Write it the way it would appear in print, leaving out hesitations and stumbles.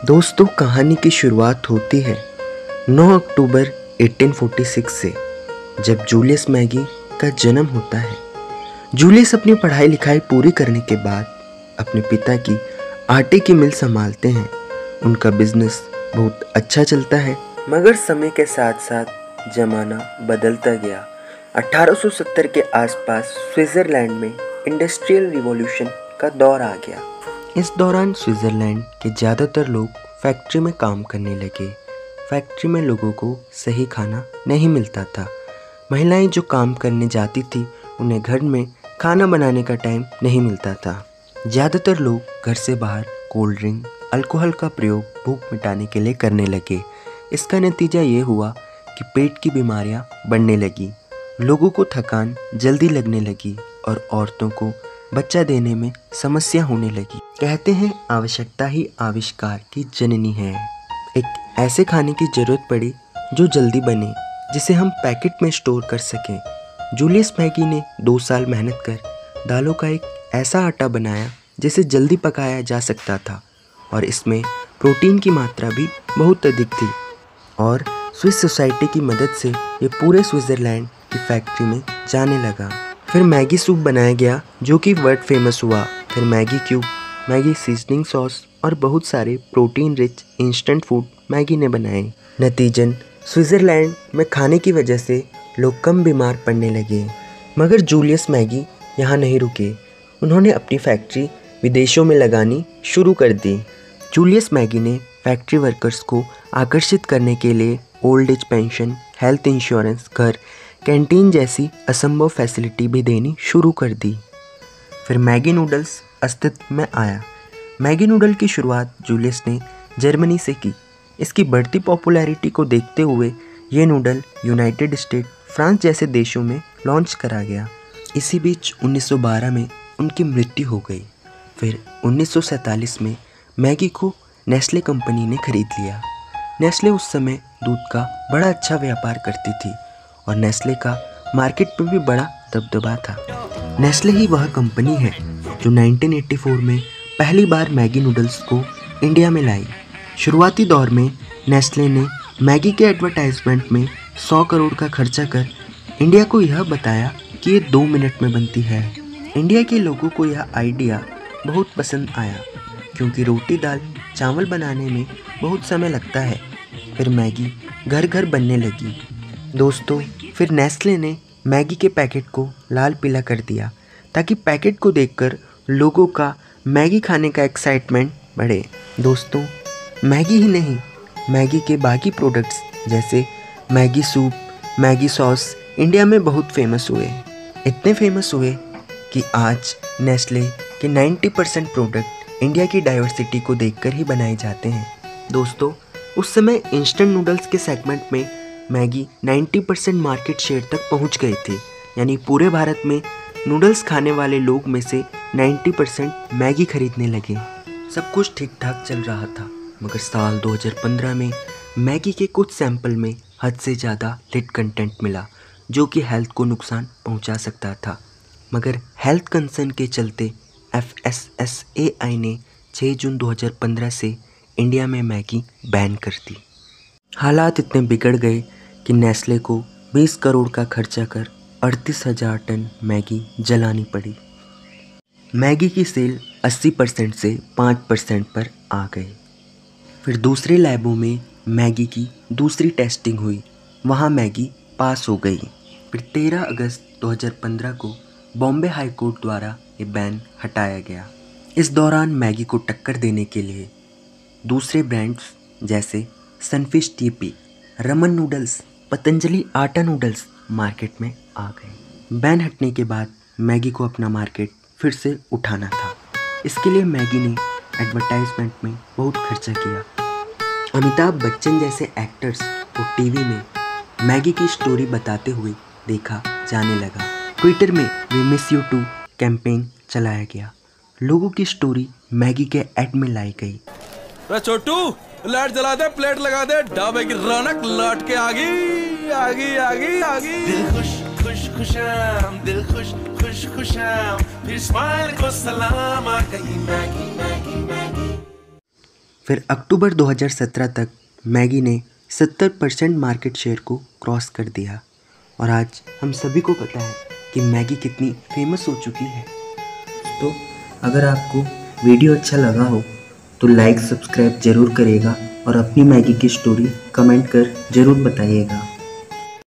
दोस्तों, कहानी की शुरुआत होती है 9 अक्टूबर 1846 से, जब जूलियस मैगी का जन्म होता है। जूलियस अपनी पढ़ाई लिखाई पूरी करने के बाद अपने पिता की आटे की मिल संभालते हैं। उनका बिजनेस बहुत अच्छा चलता है, मगर समय के साथ साथ जमाना बदलता गया। 1870 के आसपास स्विट्जरलैंड में इंडस्ट्रियल रिवॉल्यूशन का दौर आ गया। इस दौरान स्विट्जरलैंड के ज़्यादातर लोग फैक्ट्री में काम करने लगे। फैक्ट्री में लोगों को सही खाना नहीं मिलता था। महिलाएं जो काम करने जाती थी, उन्हें घर में खाना बनाने का टाइम नहीं मिलता था। ज़्यादातर लोग घर से बाहर कोल्ड ड्रिंक, अल्कोहल का प्रयोग भूख मिटाने के लिए करने लगे। इसका नतीजा ये हुआ कि पेट की बीमारियां बढ़ने लगी, लोगों को थकान जल्दी लगने लगी और औरतों को बच्चा देने में समस्या होने लगी। कहते हैं आवश्यकता ही आविष्कार की जननी है। एक ऐसे खाने की जरूरत पड़ी जो जल्दी बने, जिसे हम पैकेट में स्टोर कर सकें। जूलियस मैगी ने 2 साल मेहनत कर दालों का एक ऐसा आटा बनाया जिसे जल्दी पकाया जा सकता था और इसमें प्रोटीन की मात्रा भी बहुत अधिक थी। और स्विस सोसाइटी की मदद से ये पूरे स्विट्जरलैंड की फैक्ट्री में जाने लगा। फिर मैगी सूप बनाया गया जो कि वर्ल्ड फेमस हुआ। फिर Maggi cube, Maggi seasoning sauce और बहुत सारे protein rich instant food Maggi ने बनाए। नतीजन स्विट्जरलैंड में खाने की वजह से लोग कम बीमार पड़ने लगे। मगर जूलियस मैगी यहाँ नहीं रुके। उन्होंने अपनी फैक्ट्री विदेशों में लगानी शुरू कर दी। जूलियस मैगी ने फैक्ट्री वर्कर्स को आकर्षित करने के लिए old age pension, health insurance, घर, कैंटीन जैसी असंभव फैसिलिटी भी देनी शुरू कर दी। फिर मैगी नूडल्स अस्तित्व में आया। मैगी नूडल की शुरुआत जूलियस ने जर्मनी से की। इसकी बढ़ती पॉपुलैरिटी को देखते हुए ये नूडल यूनाइटेड स्टेट, फ्रांस जैसे देशों में लॉन्च करा गया। इसी बीच 1912 में उनकी मृत्यु हो गई। फिर 1947 में मैगी को नेस्ले कंपनी ने खरीद लिया। नेस्ले उस समय दूध का बड़ा अच्छा व्यापार करती थी और नेस्ले का मार्केट में भी बड़ा दबदबा था। नेस्ले ही वह कंपनी है जो 1984 में पहली बार मैगी नूडल्स को इंडिया में लाई। शुरुआती दौर में नेस्ले ने मैगी के एडवर्टाइजमेंट में 100 करोड़ का खर्चा कर इंडिया को यह बताया कि ये 2 मिनट में बनती है। इंडिया के लोगों को यह आइडिया बहुत पसंद आया, क्योंकि रोटी दाल चावल बनाने में बहुत समय लगता है। फिर मैगी घर घर बनने लगी। दोस्तों, फिर नेस्ले ने मैगी के पैकेट को लाल पीला कर दिया ताकि पैकेट को देखकर लोगों का मैगी खाने का एक्साइटमेंट बढ़े। दोस्तों, मैगी ही नहीं, मैगी के बाकी प्रोडक्ट्स जैसे Maggi soup, Maggi sauce India में बहुत फेमस हुए। इतने फेमस हुए कि आज नेस्ले के 90% प्रोडक्ट इंडिया की डाइवर्सिटी को देखकर ही बनाए जाते हैं। दोस्तों, उस समय इंस्टेंट नूडल्स के सेगमेंट में मैगी 90% मार्केट शेयर तक पहुंच गई थी। यानी पूरे भारत में नूडल्स खाने वाले लोग में से 90% मैगी खरीदने लगे। सब कुछ ठीक ठाक चल रहा था, मगर साल 2015 में मैगी के कुछ सैंपल में हद से ज़्यादा लीड कंटेंट मिला, जो कि हेल्थ को नुकसान पहुंचा सकता था। मगर हेल्थ कंसर्न के चलते FSSAI ने 6 जून 2015 से इंडिया में मैगी बैन कर दी। हालात इतने बिगड़ गए कि नेस्ले को 20 करोड़ का खर्चा कर 38,000 टन मैगी जलानी पड़ी। मैगी की सेल 80% से 5% पर आ गई। फिर दूसरे लैबों में मैगी की दूसरी टेस्टिंग हुई, वहाँ मैगी पास हो गई। फिर 13 अगस्त 2015 को बॉम्बे हाई कोर्ट द्वारा ये बैन हटाया गया। इस दौरान मैगी को टक्कर देने के लिए दूसरे ब्रांड्स जैसे sunfish TP, Raman noodles, Patanjali आटा नूडल्स मार्केट में आ गए। बैन हटने के बाद मैगी को अपना मार्केट फिर से उठाना था। इसके लिए मैगी ने एडवर्टाइजमेंट में बहुत खर्चा किया। अमिताभ बच्चन जैसे एक्टर्स को टीवी में मैगी की स्टोरी बताते हुए देखा जाने लगा। ट्विटर में we miss you too campaign चलाया गया। लोगों की स्टोरी मैगी के ऐड में लाई गई। छोटू, लाइट जला दे, प्लेट लगा दे, ढाबे की रौनक लौट के आ गई, आ गई, आ गई, आ गई। दिल खुश खुश खुशाम, दिल खुश खुश खुशाम, फिर स्माइल को सलाम, आ गई मैगी, मैगी, मैगी। फिर अक्टूबर 2017 तक मैगी ने 70% मार्केट शेयर को क्रॉस कर दिया और आज हम सभी को पता है कि मैगी कितनी फेमस हो चुकी है। तो अगर आपको वीडियो अच्छा लगा हो तो लाइक सब्सक्राइब ज़रूर करिएगा और अपनी मैगी की स्टोरी कमेंट कर ज़रूर बताइएगा।